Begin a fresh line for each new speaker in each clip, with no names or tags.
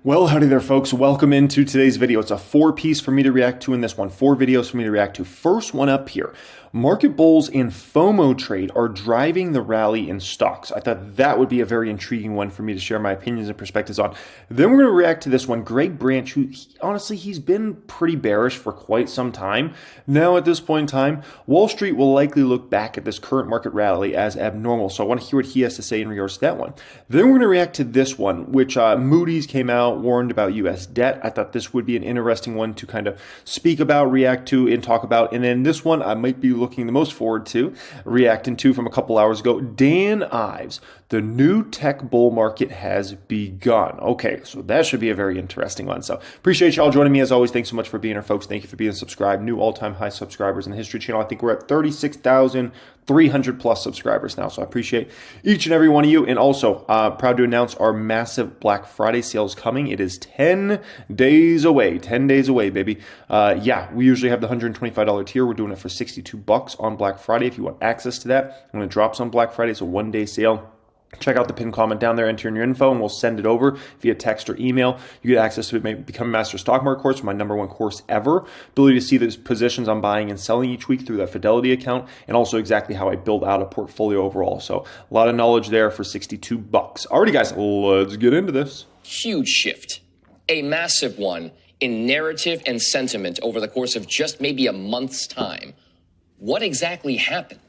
Well, howdy there, folks. Welcome into today's video. It's a four-piece for me to react to in this one. Four videos for me to react to. First one up here. Market bulls and FOMO trade are driving the rally in stocks. I thought that would be a very intriguing one for me to share my opinions and perspectives on. Then we're going to react to this one. Greg Branch, who honestly, he's been pretty bearish for quite some time. Now at this point in time, Wall Street will likely look back at this current market rally as abnormal. So I want to hear what he has to say in regards to that one. Then we're going to react to this one, which Moody's came out, warned about U.S. debt. I thought this would be an interesting one to kind of speak about, react to, and talk about. And then this one I might be looking the most forward to reacting to from a couple hours ago. Dan Ives, the new tech bull market has begun. Okay, so that should be a very interesting one. So appreciate y'all joining me as always. Thanks so much for being here, folks. Thank you for being subscribed. New all-time high subscribers in the History Channel. I think we're at 36,300 plus subscribers now. So I appreciate each and every one of you. And also proud to announce our massive Black Friday sales coming. It is 10 days away. 10 days away, baby. Yeah, we usually have the $125 tier. We're doing it for $62 on Black Friday. If you want access to that, I'm going to drop some Black Friday. It's a one-day sale. Check out the pinned comment down there, enter in your info, and we'll send it over via text or email. You get access to it. Maybe become a Master Stock Market course, my #1 course ever. Ability to see the positions I'm buying and selling each week through that Fidelity account, and also exactly how I build out a portfolio overall. So a lot of knowledge there for $62. Alrighty, guys, let's get into this.
Huge shift, a massive one in narrative and sentiment over the course of just maybe a month's time. What exactly happened?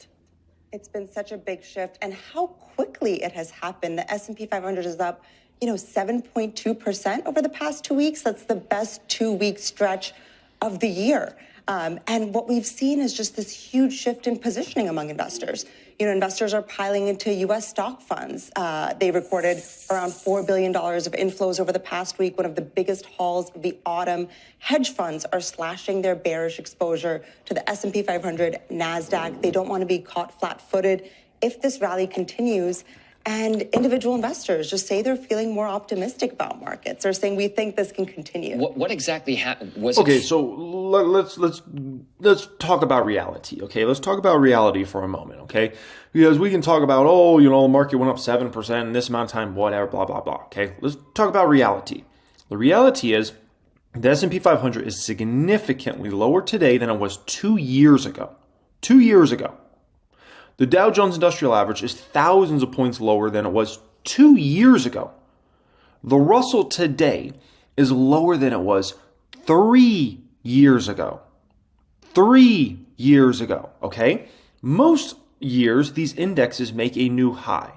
It's been such a big shift, and how quickly it has happened. The S&P 500 is up, 7.2% over the past 2 weeks. That's the best 2-week stretch of the year. And what we've seen is just this huge shift in positioning among investors. Investors are piling into U.S. stock funds. They recorded around $4 billion of inflows over the past week, one of the biggest hauls of the autumn. Hedge funds are slashing their bearish exposure to the S&P 500, NASDAQ. They don't want to be caught flat-footed if this rally continues. And individual investors just say they're feeling more optimistic about markets. They're saying we think this can continue.
What exactly happened?
So let's talk about reality. Okay, let's talk about reality for a moment. Okay, because we can talk about the market went up 7% in this amount of time, whatever, blah blah blah. Okay, let's talk about reality. The reality is the S&P 500 is significantly lower today than it was 2 years ago. 2 years ago. The Dow Jones Industrial Average is thousands of points lower than it was 2 years ago. The Russell today is lower than it was 3 years ago. 3 years ago, okay? Most years, these indexes make a new high.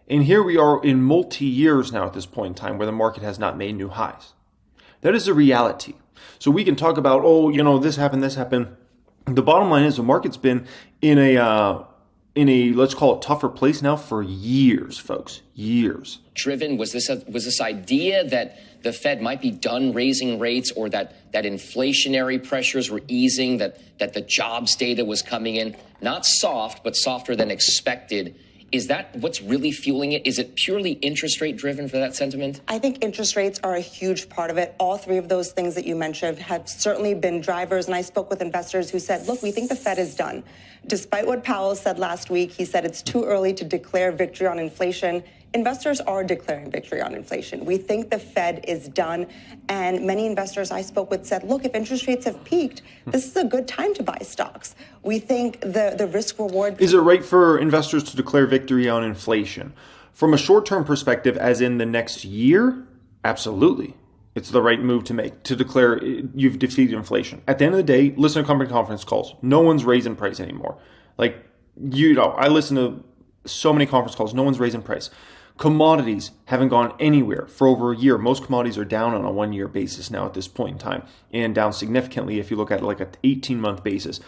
And here we are in multi-years now at this point in time where the market has not made new highs. That is the reality. So we can talk about, this happened, this happened. The bottom line is the market's been in a let's call it tougher place now for years, folks, years.
Driven, was this idea that the Fed might be done raising rates, or that inflationary pressures were easing, that the jobs data was coming in, not soft, but softer than expected? Is that what's really fueling it? Is it purely interest rate driven for that sentiment?
I think interest rates are a huge part of it. All three of those things that you mentioned have certainly been drivers. And I spoke with investors who said, look, we think the Fed is done. Despite what Powell said last week, he said it's too early to declare victory on inflation. Investors are declaring victory on inflation. We think the Fed is done. And many investors I spoke with said, look, if interest rates have peaked, this is a good time to buy stocks. We think the risk reward.
Is it right for investors to declare victory on inflation? From a short-term perspective, as in the next year, absolutely. It's the right move to make, to declare you've defeated inflation. At the end of the day, listen to company conference calls. No one's raising price anymore. I listen to so many conference calls. No one's raising price. Commodities haven't gone anywhere for over a year. Most commodities are down on a 1-year basis now at this point in time, and down significantly if you look at it like an 18-month basis.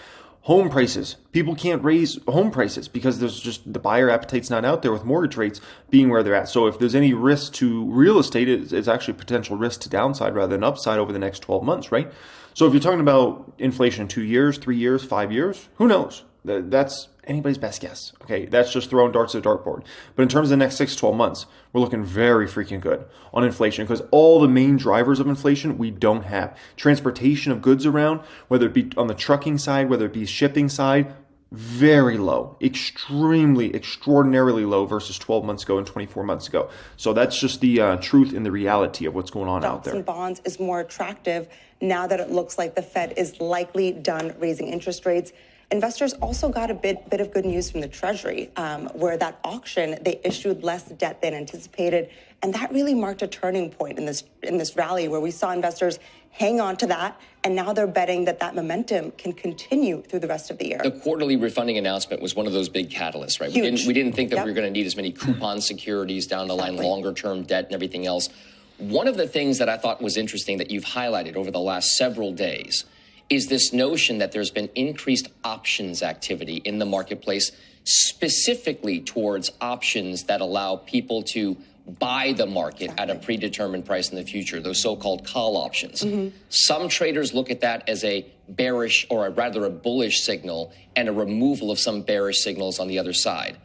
Home prices, people can't raise home prices because there's just the buyer appetite's not out there with mortgage rates being where they're at. So if there's any risk to real estate, it's actually potential risk to downside rather than upside over the next 12 months, right? So if you're talking about inflation in 2 years, 3 years, 5 years, who knows? That's anybody's best guess. Okay, that's just throwing darts at a dartboard. But in terms of the next 6 to 12 months, we're looking very freaking good on inflation because all the main drivers of inflation we don't have. Transportation of goods around, whether it be on the trucking side, whether it be shipping side, very low, extraordinarily low versus 12 months ago and 24 months ago. So that's just the truth and the reality of what's going on out there.
Stocks and bonds is more attractive now that it looks like the Fed is likely done raising interest rates. Investors also got a bit of good news from the Treasury, where that auction, they issued less debt than anticipated. And that really marked a turning point in this rally where we saw investors hang on to that. And now they're betting that that momentum can continue through the rest of the year.
The quarterly refunding announcement was one of those big catalysts, right?
Huge.
We didn't think that we were going to need as many coupon securities down the line, longer term debt and everything else. One of the things that I thought was interesting that you've highlighted over the last several days is this notion that there's been increased options activity in the marketplace, specifically towards options that allow people to buy the market at a predetermined price in the future, those so-called call options. Some traders look at that as a bearish, or rather a bullish signal, and a removal of some bearish signals on the other side.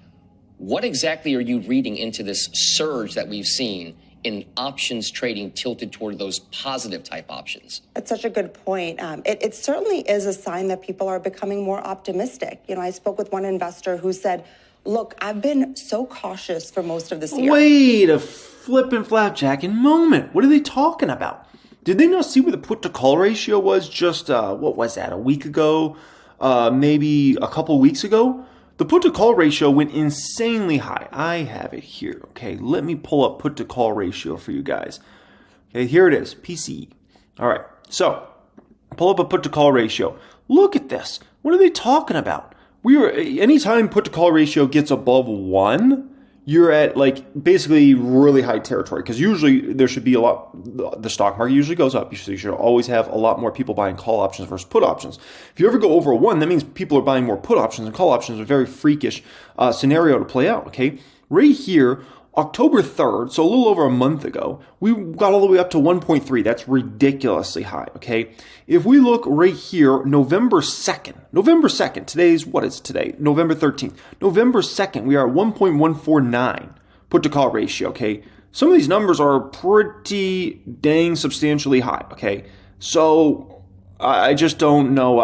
What exactly are you reading into this surge that we've seen in options trading tilted toward those positive type options?
That's such a good point. It certainly is a sign that people are becoming more optimistic. You know, I spoke with one investor who said, look, I've been so cautious for most of this year.
Wait a flippin' flapjacking moment. What are they talking about? Did they not see where the put to call ratio was just, what was that, a week ago? Maybe a couple weeks ago? The put to call ratio went insanely high. I have it here. Okay, let me pull up put to call ratio for you guys. Okay, here it is, PCE. All right, so pull up a put to call ratio. Look at this. What are they talking about? Anytime put to call ratio gets above 1, you're at like basically really high territory, because usually there should be a lot, the stock market usually goes up. You should always have a lot more people buying call options versus put options. If you ever go over 1, that means people are buying more put options, and call options are a very freakish scenario to play out, okay? Right here, October 3rd, so a little over a month ago, we got all the way up to 1.3. That's ridiculously high, okay? If we look right here, November 2nd, today's, what is today? November 13th. November 2nd, we are at 1.149 put to call ratio, okay? Some of these numbers are pretty dang substantially high, okay? So I just don't know,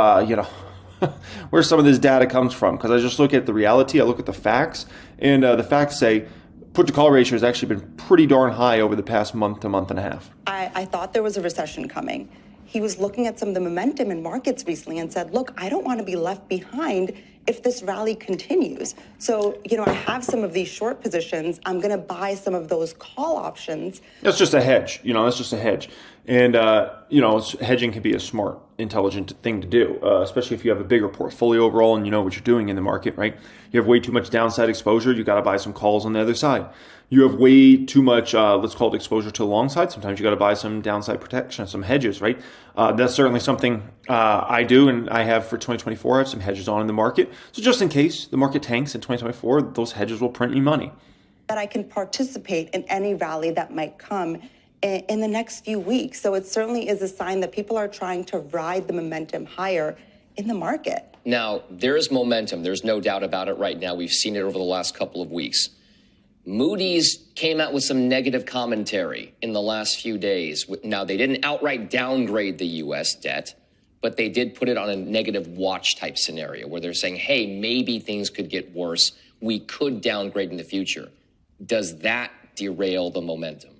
where some of this data comes from, because I just look at the reality, I look at the facts, and the facts say put to call ratio has actually been pretty darn high over the past month to month and a half.
I thought there was a recession coming. He was looking at some of the momentum in markets recently and said, look, I don't want to be left behind if this rally continues. So, I have some of these short positions. I'm going to buy some of those call options.
That's just a hedge. That's just a hedge. And, hedging can be a smart, intelligent thing to do, especially if you have a bigger portfolio overall and you know what you're doing in the market, right? You have way too much downside exposure. You got to buy some calls on the other side. You have way too much, let's call it exposure to the long side. Sometimes you got to buy some downside protection, some hedges, right? That's certainly something I do, and I have for 2024. I have some hedges on in the market. So just in case the market tanks in 2024, those hedges will print me money.
That I can participate in any rally that might come in the next few weeks. So it certainly is a sign that people are trying to ride the momentum higher in the market.
Now, there is momentum. There's no doubt about it right now. We've seen it over the last couple of weeks. Moody's came out with some negative commentary in the last few days. Now, they didn't outright downgrade the U.S. debt, but they did put it on a negative watch type scenario where they're saying, hey, maybe things could get worse. We could downgrade in the future. Does that derail the momentum?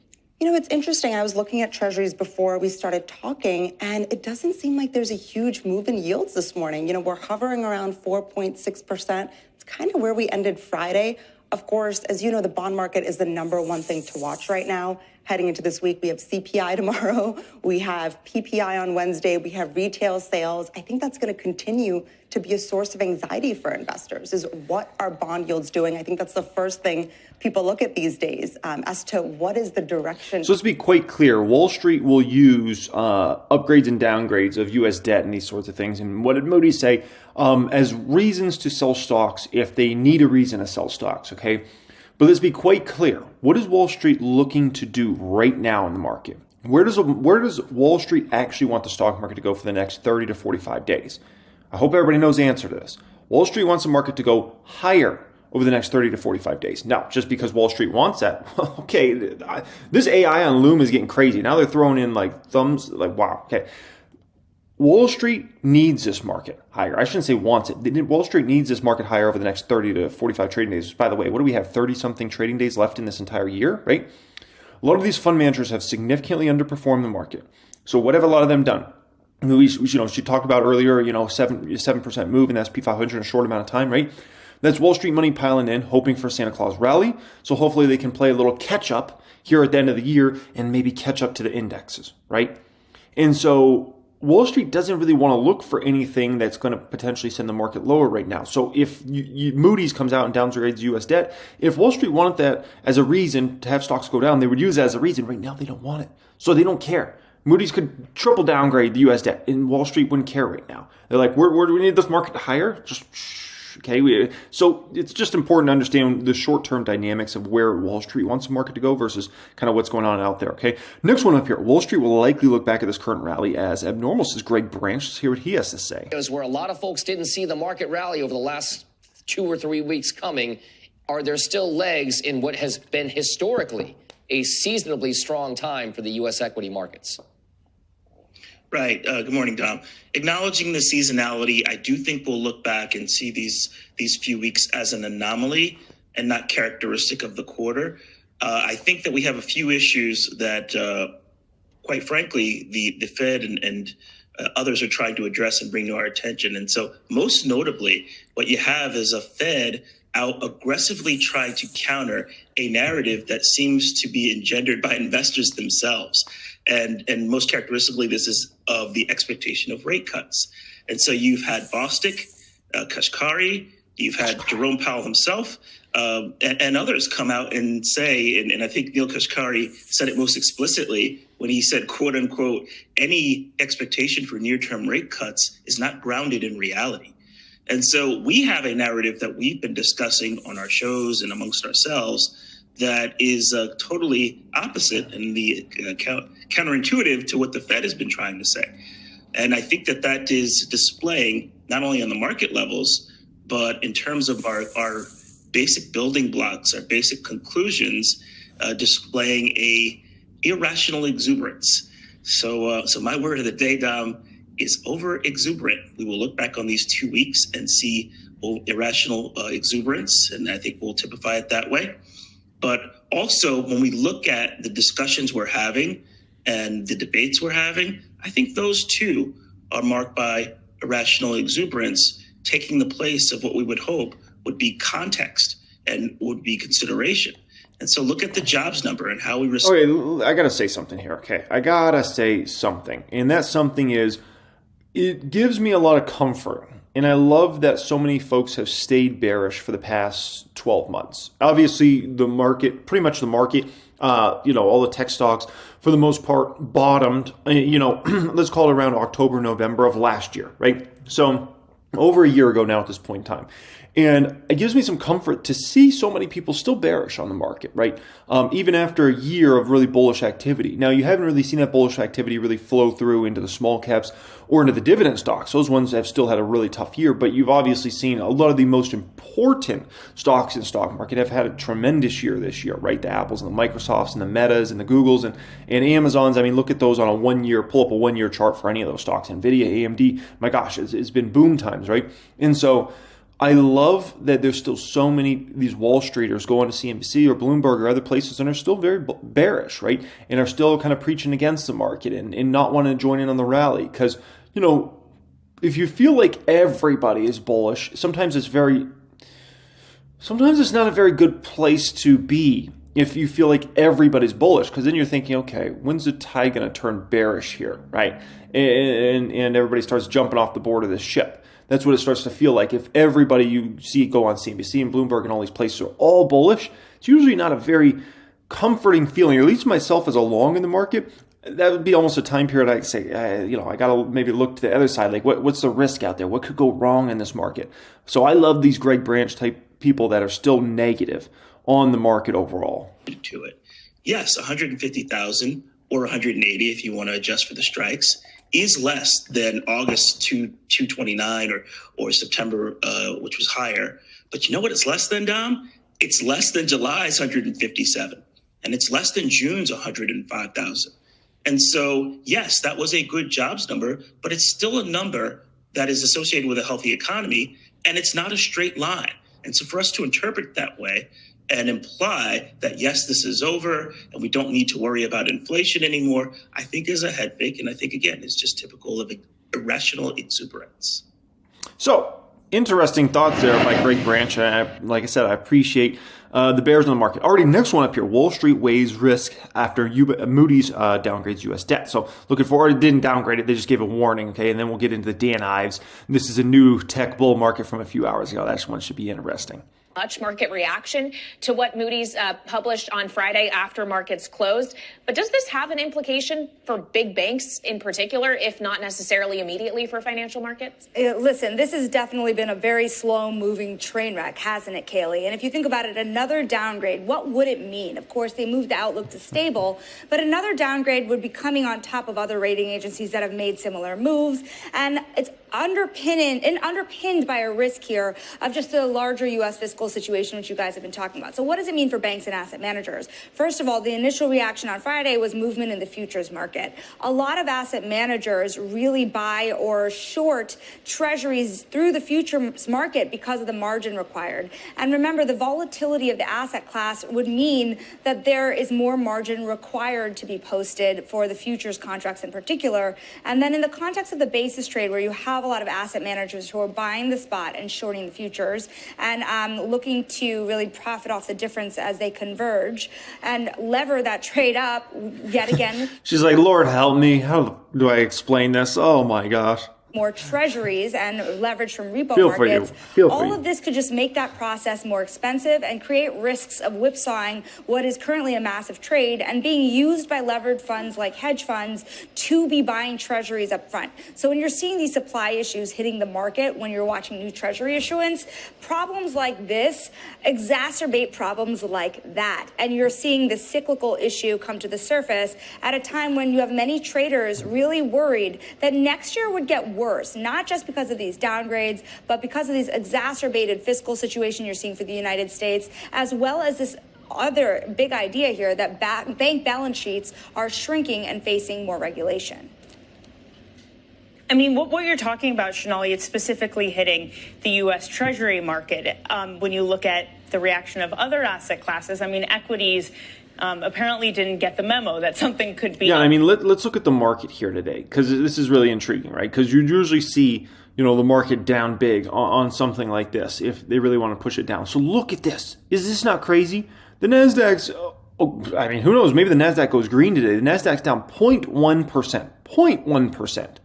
It's interesting. I was looking at treasuries before we started talking, and it doesn't seem like there's a huge move in yields this morning. We're hovering around 4.6%. It's kind of where we ended Friday. Of course, as you know, the bond market is the number one thing to watch right now. Heading into this week, we have CPI tomorrow. We have PPI on Wednesday. We have retail sales. I think that's going to continue to be a source of anxiety for investors, is what are bond yields doing? I think that's the first thing people look at these days as to what is the direction.
So let's be quite clear. Wall Street will use upgrades and downgrades of U.S. debt and these sorts of things. And what did Moody say? As reasons to sell stocks if they need a reason to sell stocks, okay? But let's be quite clear. What is Wall Street looking to do right now in the market? Where does Wall Street actually want the stock market to go for the next 30 to 45 days? I hope everybody knows the answer to this. Wall Street wants the market to go higher over the next 30 to 45 days. Now, just because Wall Street wants that, okay, this AI on Loom is getting crazy. Now they're throwing in like thumbs, like, wow, okay. Wall Street needs this market higher. I shouldn't say wants it. Wall Street needs this market higher over the next 30 to 45 trading days. By the way, what do we have? 30-something trading days left in this entire year, right? A lot of these fund managers have significantly underperformed the market. So what have a lot of them done? She talked about earlier, 7% move in the S&P 500 in a short amount of time, right? That's Wall Street money piling in, hoping for a Santa Claus rally. So hopefully they can play a little catch up here at the end of the year and maybe catch up to the indexes, right? And so Wall Street doesn't really want to look for anything that's going to potentially send the market lower right now. So if Moody's comes out and downgrades U.S. debt, if Wall Street wanted that as a reason to have stocks go down, they would use that as a reason. Right now, they don't want it. So they don't care. Moody's could triple downgrade the U.S. debt, and Wall Street wouldn't care right now. They're like, where do we need this market higher? Just okay. So it's just important to understand the short-term dynamics of where Wall Street wants the market to go versus kind of what's going on out there. Okay. Next one up here. Wall Street will likely look back at this current rally as abnormal, says Greg Branch. Let's hear what he has to say.
Where a lot of folks didn't see the market rally over the last 2 or 3 weeks coming, are there still legs in what has been historically a seasonably strong time for the U.S. equity markets?
Right. Good morning, Dom. Acknowledging the seasonality, I do think we'll look back and see these few weeks as an anomaly and not characteristic of the quarter. I think that we have a few issues that, quite frankly, the Fed and others are trying to address and bring to our attention. And so most notably, what you have is a Fed out aggressively trying to counter a narrative that seems to be engendered by investors themselves. And most characteristically, this is of the expectation of rate cuts. And so you've had Bostic, Kashkari, you've had Jerome Powell himself, and others come out and say, and I think Neil Kashkari said it most explicitly when he said, quote unquote, any expectation for near-term rate cuts is not grounded in reality. And so we have a narrative that we've been discussing on our shows and amongst ourselves that is totally opposite and the counterintuitive to what the Fed has been trying to say. And I think that that is displaying not only on the market levels, but in terms of our basic building blocks, our basic conclusions, displaying a irrational exuberance. So my word of the day, Dom, is over exuberant. We will look back on these 2 weeks and see irrational exuberance, and I think we'll typify it that way. But also, when we look at the discussions we're having and the debates we're having, I think those too are marked by irrational exuberance, taking the place of what we would hope would be context and would be consideration. And so look at the jobs number and how we respond.
Okay, I got to say something here. Okay, I got to say something. And that something is, it gives me a lot of comfort. And I love that so many folks have stayed bearish for the past 12 months. Obviously, the market, pretty much the market, all the tech stocks, for the most part, bottomed, let's call it around October, November of last year, right? So over a year ago now at this point in time. And it gives me some comfort to see so many people still bearish on the market, right? Even after a year of really bullish activity. Now, you haven't really seen that bullish activity really flow through into the small caps or into the dividend stocks. Those ones have still had a really tough year, but you've obviously seen a lot of the most important stocks in the stock market have had a tremendous year this year, right? The Apples and the Microsofts and the Metas and the Googles and Amazons. I mean, look at those on a 1 year, pull up a 1 year chart for any of those stocks. NVIDIA, AMD, my gosh, it's been boom times, right? And so I love that there's still so many these Wall Streeters going to CNBC or Bloomberg or other places and are still very bearish, right? And are still kind of preaching against the market and not wanting to join in on the rally. Because, if you feel like everybody is bullish, sometimes it's not a very good place to be if you feel like everybody's bullish. Because then you're thinking, okay, when's the tide going to turn bearish here, right? And everybody starts jumping off the board of this ship. That's what it starts to feel like. If everybody you see go on CNBC and Bloomberg and all these places are all bullish, it's usually not a very comforting feeling, or at least myself as a long in the market. That would be almost a time period I'd say, I got to maybe look to the other side. Like, what's the risk out there? What could go wrong in this market? So I love these Greg Branch type people that are still negative on the market overall.
To it. Yes, 150,000 or 180 if you want to adjust for the strikes is less than August 229 or September, which was higher. But you know what it's less than, Dom? It's less than July's 157, and it's less than June's 105,000. And so, yes, that was a good jobs number, but it's still a number that is associated with a healthy economy, and it's not a straight line. And so for us to interpret it that way and imply that, yes, this is over and we don't need to worry about inflation anymore, I think is a head fake. And I think, again, it's just typical of irrational exuberance.
So, interesting thoughts there by Greg Branch. Like I said, I appreciate the bears in the market. Already, next one up here. Wall Street weighs risk after Moody's downgrades U.S. debt. So, looking forward, it didn't downgrade it. They just gave a warning, okay? And then we'll get into the Dan Ives. This is a new tech bull market from a few hours ago. That one should be interesting.
Much market reaction to what Moody's published on Friday after markets closed. But does this have an implication for big banks in particular, if not necessarily immediately for financial markets?
Listen, this has definitely been a very slow-moving train wreck, hasn't it, Kaylee? And if you think about it, another downgrade, what would it mean? Of course, they moved the outlook to stable, but another downgrade would be coming on top of other rating agencies that have made similar moves. And it's underpinned by a risk here of just the larger U.S. fiscal situation, which you guys have been talking about. So what does it mean for banks and asset managers? First of all, the initial reaction on Friday was movement in the futures market. A lot of asset managers really buy or short treasuries through the futures market because of the margin required. And remember, the volatility of the asset class would mean that there is more margin required to be posted for the futures contracts in particular. And then in the context of the basis trade, where you have a lot of asset managers who are buying the spot and shorting the futures and looking to really profit off the difference as they converge and lever that trade up yet again.
She's like, Lord help me. How do I explain this? Oh my gosh.
More treasuries and leverage from repo markets. All of this could just make that process more expensive and create risks of whipsawing what is currently a massive trade and being used by levered funds like hedge funds to be buying treasuries up front. So when you're seeing these supply issues hitting the market, when you're watching new treasury issuance, problems like this exacerbate problems like that. And you're seeing the cyclical issue come to the surface at a time when you have many traders really worried that next year would get worse, not just because of these downgrades, but because of these exacerbated fiscal situation you're seeing for the United States, as well as this other big idea here that bank balance sheets are shrinking and facing more regulation.
I mean, what you're talking about, Shonali, it's specifically hitting the U.S. Treasury market. When you look at the reaction of other asset classes, I mean, equities apparently didn't get the memo that something could be.
Yeah, I mean, let's look at the market here today, because this is really intriguing, right? Because you usually see, the market down big on something like this if they really want to push it down. So look at this. Is this not crazy? The Nasdaq's, I mean, who knows? Maybe the Nasdaq goes green today. The Nasdaq's down 0.1%. 0.1%.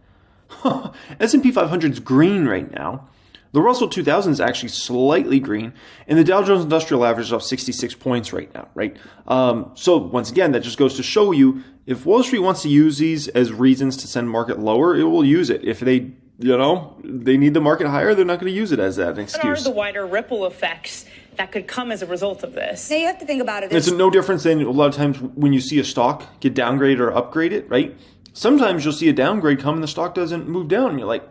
S&P 500's green right now. The Russell 2000 is actually slightly green, and the Dow Jones Industrial Average is up 66 points right now, right? So once again, that just goes to show you, if Wall Street wants to use these as reasons to send market lower, it will use it. If they, they need the market higher, they're not going to use it as that excuse.
What are the wider ripple effects that could come as a result of this?
Now you have to think about it.
It's no difference than a lot of times when you see a stock get downgraded or upgraded, right? Sometimes you'll see a downgrade come and the stock doesn't move down. And you're like,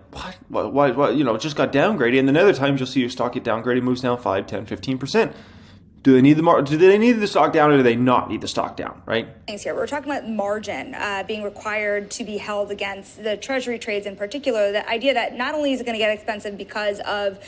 what? Why? It just got downgraded. And then other times you'll see your stock get downgraded, moves down 5, 10, 15%. Do they need the stock down, or do they not need the stock down, right?
Things here. We're talking about margin being required to be held against the treasury trades in particular. The idea that not only is it going to get expensive because of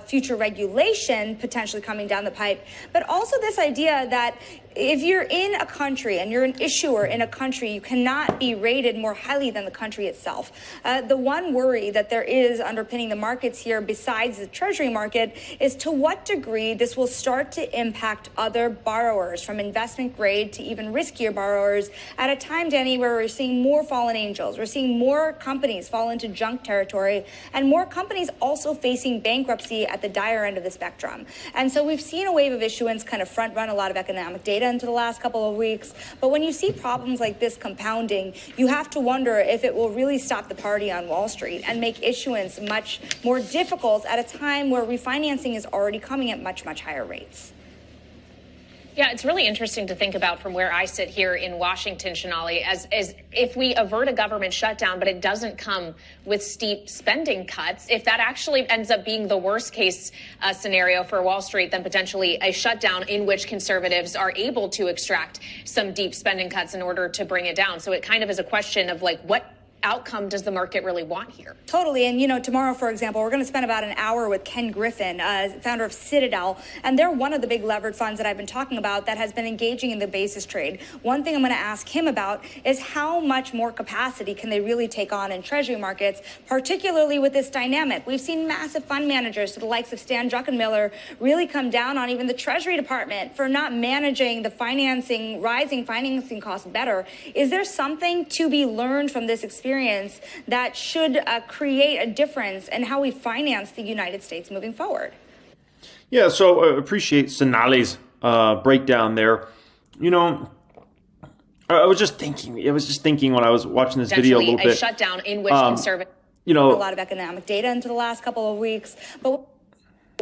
future regulation potentially coming down the pipe, but also this idea that if you're in a country and you're an issuer in a country, you cannot be rated more highly than the country itself. The one worry that there is underpinning the markets here, besides the treasury market, is to what degree this will start to impact other borrowers, from investment grade to even riskier borrowers, at a time, Danny, where we're seeing more fallen angels. We're seeing more companies fall into junk territory, and more companies also facing bankruptcy at the dire end of the spectrum. And so we've seen a wave of issuance kind of front run a lot of economic data into the last couple of weeks. But when you see problems like this compounding, you have to wonder if it will really stop the party on Wall Street and make issuance much more difficult at a time where refinancing is already coming at much, much higher rates.
Yeah, it's really interesting to think about from where I sit here in Washington, Shonali, as if we avert a government shutdown, but it doesn't come with steep spending cuts, if that actually ends up being the worst case scenario for Wall Street, then potentially a shutdown in which conservatives are able to extract some deep spending cuts in order to bring it down. So it kind of is a question of like, what outcome does the market really want here?
Totally. And, tomorrow, for example, we're going to spend about an hour with Ken Griffin, founder of Citadel. And they're one of the big levered funds that I've been talking about that has been engaging in the basis trade. One thing I'm going to ask him about is how much more capacity can they really take on in treasury markets, particularly with this dynamic. We've seen massive fund managers to the likes of Stan Druckenmiller really come down on even the Treasury Department for not managing the rising financing costs better. Is there something to be learned from this experience that should create a difference in how we finance the United States moving forward?
Yeah, so I appreciate Sonali's breakdown there. I was just thinking when I was watching this video a little bit.
A shutdown in which conservative.
A lot of economic data into the last couple of weeks, but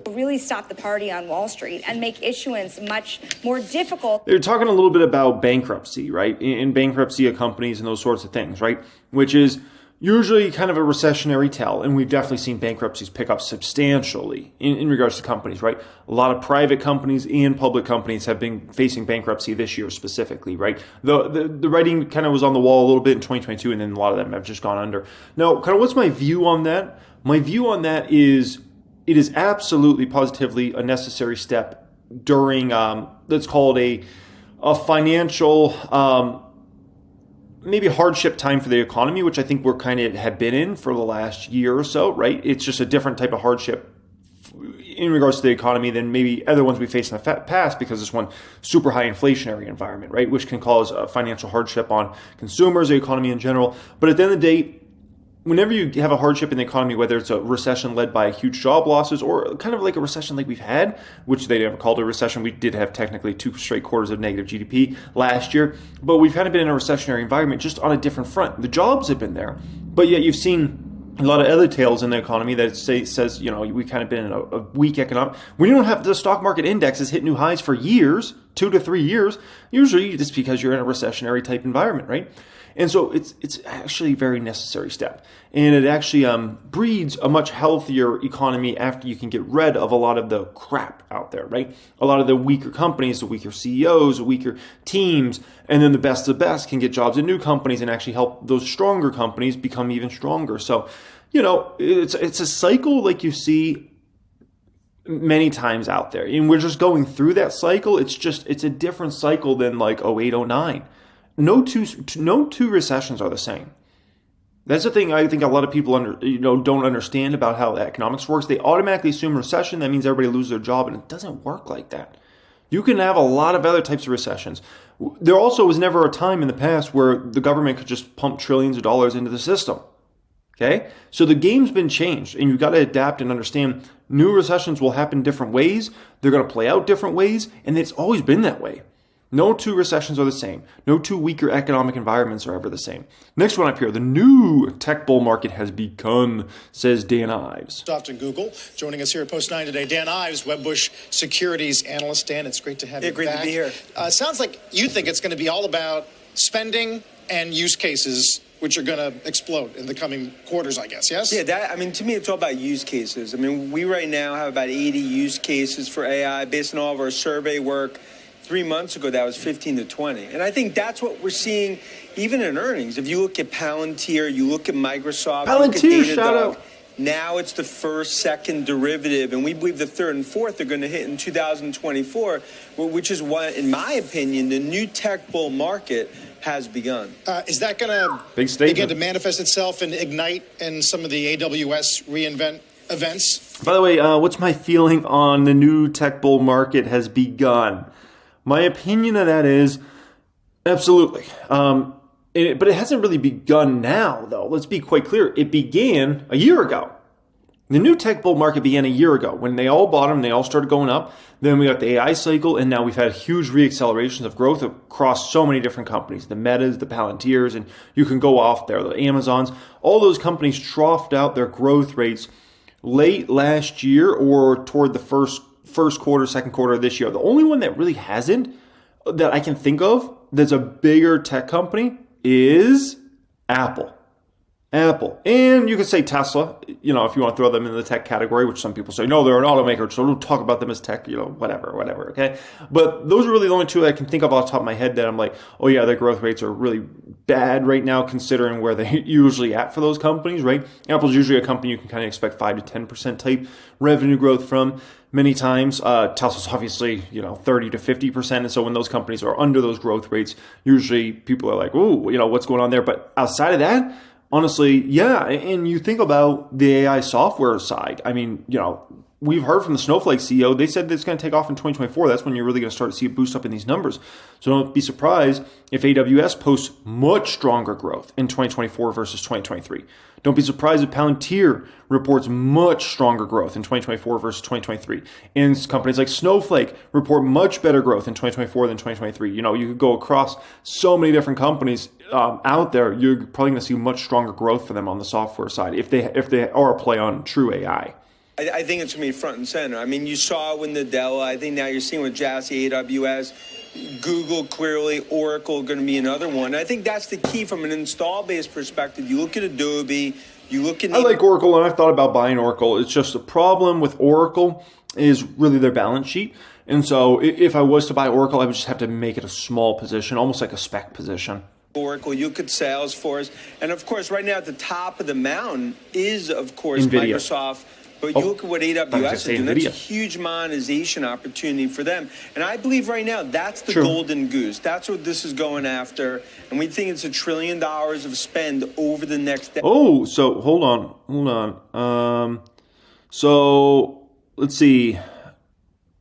really stop the party on Wall Street and make issuance much more difficult.
They're talking a little bit about bankruptcy, right? In bankruptcy of companies and those sorts of things, right? Which is usually kind of a recessionary tell. And we've definitely seen bankruptcies pick up substantially in regards to companies, right? A lot of private companies and public companies have been facing bankruptcy this year specifically, right? The writing kind of was on the wall a little bit in 2022, and then a lot of them have just gone under. Now, kind of what's my view on that? My view on that is it is absolutely positively a necessary step during, let's call it a financial, maybe hardship time for the economy, which I think we're kind of have been in for the last year or so, right? It's just a different type of hardship in regards to the economy than maybe other ones we faced in the past, because this one super high inflationary environment, right? Which can cause a financial hardship on consumers, the economy in general. But at the end of the day, whenever you have a hardship in the economy, whether it's a recession led by huge job losses or kind of like a recession like we've had, which they never called a recession. We did have technically 2 straight quarters of negative GDP last year, but we've kind of been in a recessionary environment just on a different front. The jobs have been there, but yet you've seen a lot of other tales in the economy that says, we've kind of been in a weak economic. When you don't have the stock market indexes hit new highs for years, 2 to 3 years, usually it's because you're in a recessionary type environment, right? And so it's actually a very necessary step. And it actually breeds a much healthier economy after you can get rid of a lot of the crap out there, right? A lot of the weaker companies, the weaker CEOs, the weaker teams, and then the best of the best can get jobs in new companies and actually help those stronger companies become even stronger. So, it's a cycle like you see many times out there. And we're just going through that cycle. It's a different cycle than like 08, 09. No two recessions are the same. That's the thing I think a lot of people don't understand about how economics works. They automatically assume recession, that means everybody loses their job, and it doesn't work like that. You can have a lot of other types of recessions. There also was never a time in the past where the government could just pump trillions of dollars into the system. Okay? So the game's been changed, and you've got to adapt and understand new recessions will happen different ways. They're going to play out different ways, and it's always been that way. No two recessions are the same. No two weaker economic environments are ever the same. Next one up here, the new tech bull market has begun, says Dan Ives.
Often Google. Joining us here at Post 9 today, Dan Ives, Wedbush Securities Analyst. Dan, it's great to have you back.
Great to be here.
Sounds like you think it's going to be all about spending and use cases, which are going to explode in the coming quarters, I guess, yes?
Yeah, to me, it's all about use cases. We right now have about 80 use cases for AI based on all of our survey work. 3 months ago, that was 15 to 20. And I think that's what we're seeing even in earnings. If you look at Palantir, you look at Microsoft,
Palantir, shout out.
Now it's the first, second derivative, and we believe the third and fourth are going to hit in 2024, which is why, in my opinion, the new tech bull market has begun.
Is that going to begin to manifest itself and ignite in some of the AWS reInvent events?
By the way, what's my feeling on the new tech bull market has begun? My opinion of that is absolutely. But it hasn't really begun now, though. Let's be quite clear. It began a year ago. The new tech bull market began a year ago. When they all bottomed, they all started going up. Then we got the AI cycle, and now we've had huge reaccelerations of growth across so many different companies. The Metas, the Palantirs, and you can go off there, the Amazons. All those companies troughed out their growth rates late last year or toward the first quarter, second quarter of this year. The only one that really hasn't that I can think of that's a bigger tech company is Apple. Apple. And you could say Tesla, if you want to throw them in the tech category, which some people say, no, they're an automaker, so don't talk about them as tech, whatever, okay? But those are really the only two that I can think of off the top of my head that I'm like, oh yeah, their growth rates are really bad right now considering where they're usually at for those companies, right? Apple's usually a company you can kind of expect 5 to 10% type revenue growth from many times. Tesla's obviously, 30 to 50%. And so when those companies are under those growth rates, usually people are like, oh, what's going on there? But outside of that, honestly, yeah, and you think about the AI software side. I mean, we've heard from the Snowflake CEO. They said that it's going to take off in 2024. That's when you're really going to start to see a boost up in these numbers. So don't be surprised if AWS posts much stronger growth in 2024 versus 2023. Don't be surprised if Palantir reports much stronger growth in 2024 versus 2023. And companies like Snowflake report much better growth in 2024 than 2023. You could go across so many different companies out there. You're probably going to see much stronger growth for them on the software side if they are a play on true AI.
I think it's going to be front and center. I mean, you saw with Nadella. I think now you're seeing with Jassy, AWS, Google, clearly, Oracle going to be another one. I think that's the key from an install-based perspective. You look at Adobe, you look at...
I like Oracle, and I've thought about buying Oracle. It's just the problem with Oracle is really their balance sheet. And so if I was to buy Oracle, I would just have to make it a small position, almost like a spec position.
Oracle, you could Salesforce. And, of course, right now at the top of the mountain is, of course,
NVIDIA.
Microsoft. But you look at what AWS is doing. That's a huge monetization opportunity for them. And I believe right now that's the golden goose. That's what this is going after. And we think it's $1 trillion of spend over the next decade.
Oh, so hold on. So let's see.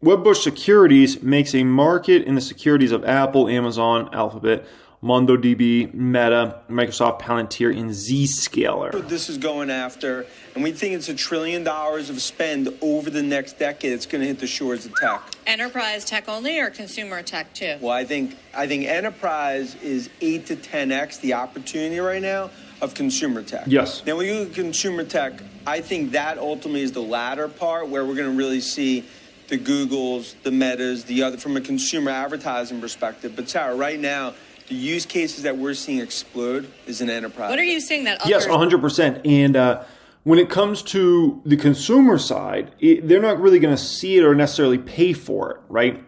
Wedbush Securities makes a market in the securities of Apple, Amazon, Alphabet, MongoDB, Meta, Microsoft, Palantir, and Zscaler.
What this is going after, and we think it's $1 trillion of spend over the next decade. It's going to hit the shores of tech.
Enterprise tech only or consumer tech too?
Well, I think enterprise is 8 to 10x the opportunity right now of consumer tech.
Yes.
Now, when you look at consumer tech, I think that ultimately is the latter part where we're going to really see the Googles, the Metas, the other from a consumer advertising perspective. But Sarah, right now, the use cases that we're seeing explode is an enterprise.
What are you seeing that others...
Yes, 100%. And when it comes to the consumer side, they're not really going to see it or necessarily pay for it, right?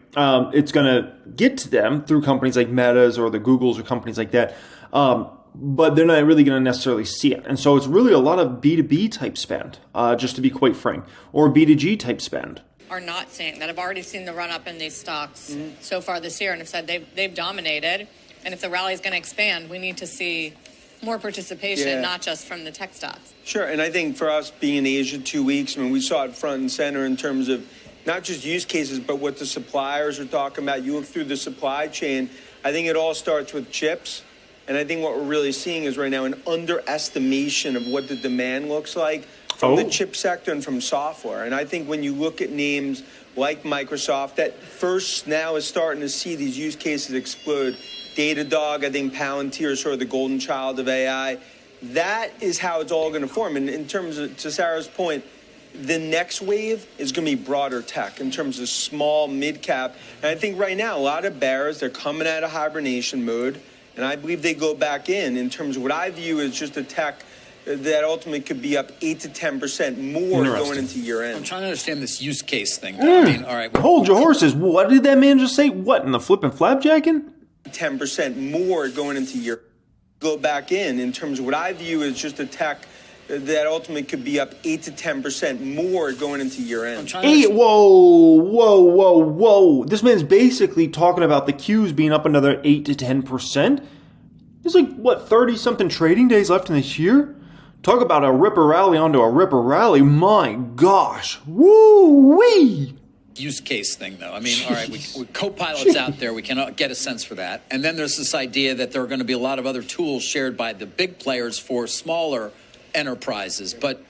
It's going to get to them through companies like Metas or the Googles or companies like that. But they're not really going to necessarily see it. And so it's really a lot of B2B type spend, just to be quite frank, or B2G type spend.
Are not seeing that have already seen the run up in these stocks so far this year and have said they've dominated. And if the rally is going to expand, we need to see more participation, not just from the tech stocks.
Sure, and I think for us being in Asia 2 weeks, I mean, we saw it front and center in terms of not just use cases, but what the suppliers are talking about. You look through the supply chain, I think it all starts with chips. And I think what we're really seeing is right now an underestimation of what the demand looks like from the chip sector and from software. And I think when you look at names like Microsoft, that first now is starting to see these use cases explode. Datadog, I think Palantir is sort of the golden child of AI. That is how it's all going to form. And in terms of, to Sarah's point, the next wave is going to be broader tech in terms of small, mid-cap. And I think right now, a lot of bears, they're coming out of hibernation mode. And I believe they go back in terms of what I view as just a tech that ultimately could be up 8 to 10% more going into year end.
I'm trying to understand this use case thing. I mean, all right.
Hold your horses. What did that man just say? What, in the flipping flapjacking?
10% more going into year. Go back in terms of what I view as just a tech that ultimately could be up 8 to 10% more going into year end.
Whoa. This man's basically talking about the Qs being up another 8 to 10%. There's like, 30-something trading days left in this year? Talk about a ripper rally onto a ripper rally. My gosh. Woo-wee.
Use case thing, though. I mean, all right, we co-pilots out there. We cannot get a sense for that. And then there's this idea that there are going to be a lot of other tools shared by the big players for smaller enterprises. But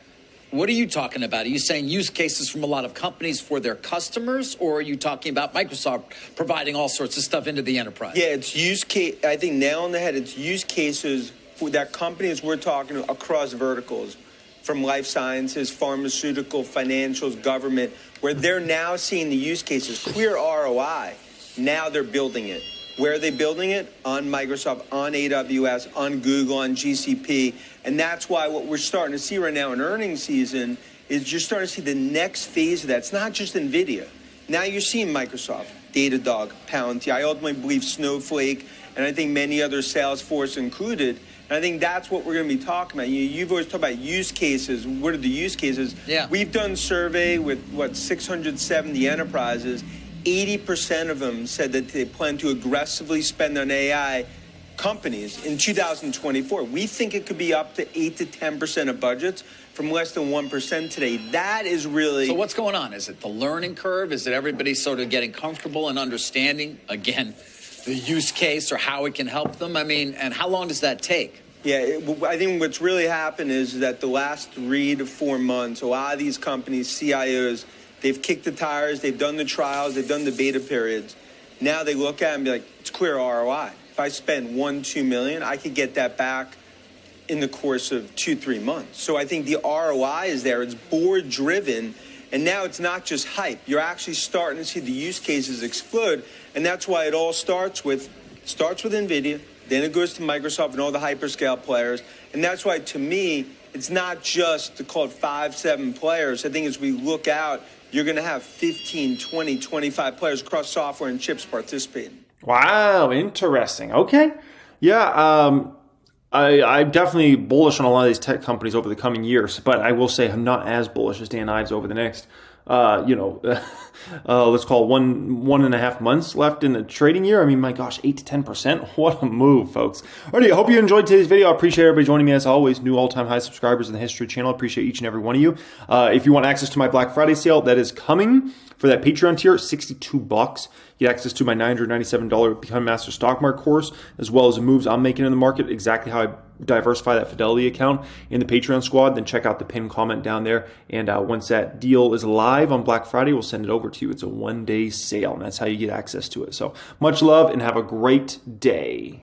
what are you talking about? Are you saying use cases from a lot of companies for their customers, or are you talking about Microsoft providing all sorts of stuff into the enterprise?
Yeah, it's use case. I think nail on the head. It's use cases for that companies we're talking across verticals, from life sciences, pharmaceutical, financials, government, where they're now seeing the use cases, clear ROI. Now they're building it. Where are they building it? On Microsoft, on AWS, on Google, on GCP. And that's why what we're starting to see right now in earnings season is you're starting to see the next phase of that. It's not just NVIDIA. Now you're seeing Microsoft, Datadog, Palantir. I ultimately believe Snowflake, and I think many others, Salesforce included. And I think that's what we're going to be talking about. You've always talked about use cases. What are the use cases?
Yeah.
We've done survey with 670 enterprises. 80% of them said that they plan to aggressively spend on AI companies in 2024. We think it could be up to 8 to 10% of budgets from less than 1% today. That is really...
So what's going on? Is it the learning curve? Is it everybody sort of getting comfortable and understanding, again, the use case or how it can help them? I mean, and how long does that take?
Yeah, I think what's really happened is that the last 3 to 4 months, a lot of these companies, CIOs, they've kicked the tires, they've done the trials, they've done the beta periods. Now they look at it and be like, it's clear ROI. If I spend $1-2 million, I could get that back in the course of 2-3 months. So I think the ROI is there. It's board driven. And now it's not just hype. You're actually starting to see the use cases explode. And that's why it all starts with NVIDIA, then it goes to Microsoft and all the hyperscale players. And that's why, to me, it's not just to call it 5-7 players. I think as we look out, you're going to have 15, 20, 25 players across software and chips participating.
Wow, interesting. Okay. Yeah, I'm definitely bullish on a lot of these tech companies over the coming years, but I will say I'm not as bullish as Dan Ives over the next, let's call it one and a half months left in the trading year. I mean, my gosh, 8 to 10%. What a move, folks. Alrighty, I hope you enjoyed today's video. I appreciate everybody joining me as always. New all-time high subscribers in the history channel. I appreciate each and every one of you. If you want access to my Black Friday sale, that is coming. For that Patreon tier, $62. You get access to my $997 Become Master Stock Market course, as well as the moves I'm making in the market, exactly how I diversify that Fidelity account in the Patreon squad. Then check out the pinned comment down there. And once that deal is live on Black Friday, we'll send it over to you. It's a one-day sale, and that's how you get access to it. So much love and have a great day.